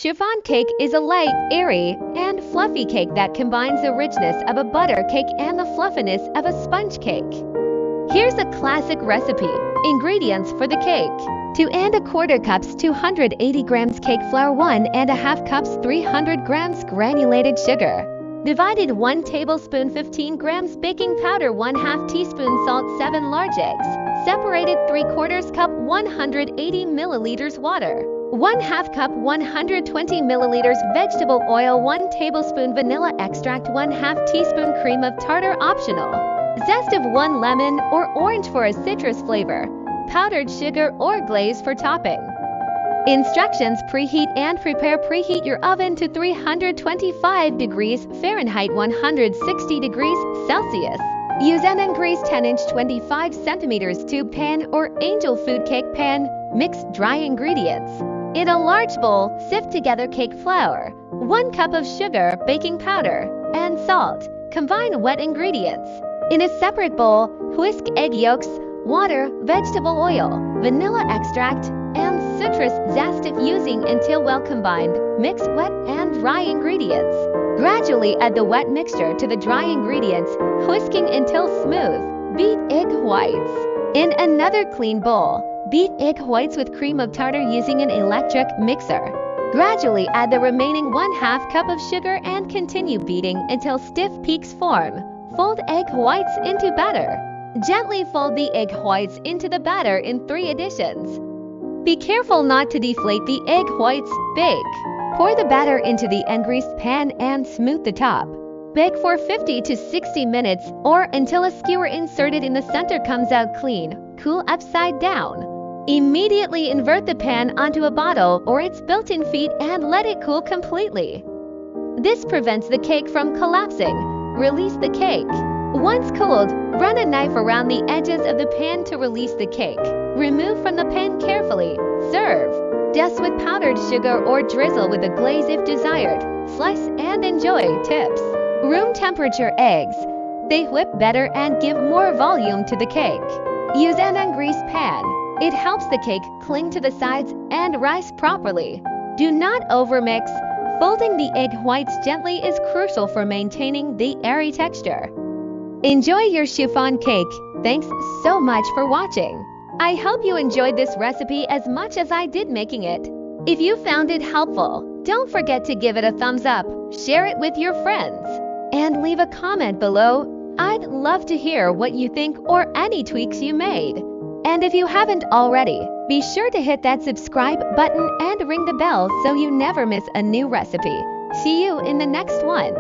Chiffon cake is a light, airy, and fluffy cake that combines the richness of a butter cake and the fluffiness of a sponge cake. Here's a classic recipe. Ingredients for the cake: 2¼ cups 280 grams cake flour, 1½ cups 300 grams granulated sugar. Divided 1 tablespoon 15 grams baking powder, 1/2 teaspoon salt, 7 large eggs. Separated 3/4 cup 180 milliliters water. 1/2 cup 120 milliliters vegetable oil, 1 tablespoon vanilla extract, 1/2 teaspoon cream of tartar optional. Zest of 1 lemon or orange for a citrus flavor. Powdered sugar or glaze for topping. Instructions: preheat and prepare. Preheat your oven to 325 degrees Fahrenheit 160 degrees Celsius. Use an ungreased 10-inch 25 centimeters tube pan or angel food cake pan. Mix dry ingredients. In a large bowl, sift together cake flour, 1 cup of sugar, baking powder, and salt. Combine wet ingredients. In a separate bowl, whisk egg yolks, water, vegetable oil, vanilla extract, and citrus zest using until well combined. Mix wet and dry ingredients. Gradually add the wet mixture to the dry ingredients, whisking until smooth. Beat egg whites. In another clean bowl, beat egg whites with cream of tartar using an electric mixer. Gradually add the remaining 1/2 cup of sugar and continue beating until stiff peaks form. Fold egg whites into batter. Gently fold the egg whites into the batter in 3 additions. Be careful not to deflate the egg whites. Bake. Pour the batter into the ungreased pan and smooth the top. Bake for 50 to 60 minutes or until a skewer inserted in the center comes out clean. Cool upside down. Immediately invert the pan onto a bottle or its built-in feet and let it cool completely. This prevents the cake from collapsing. Release the cake. Once cooled, run a knife around the edges of the pan to release the cake. Remove from the pan carefully. Serve. Dust with powdered sugar or drizzle with a glaze if desired. Slice and enjoy. Tips: room temperature eggs. They whip better and give more volume to the cake. Use an ungreased pan. It helps the cake cling to the sides and rise properly. Do not overmix. Folding the egg whites gently is crucial for maintaining the airy texture. Enjoy your chiffon cake. Thanks so much for watching. I hope you enjoyed this recipe as much as I did making it. If you found it helpful, don't forget to give it a thumbs up, share it with your friends, and leave a comment below. I'd love to hear what you think or any tweaks you made. And if you haven't already, be sure to hit that subscribe button and ring the bell so you never miss a new recipe. See you in the next one.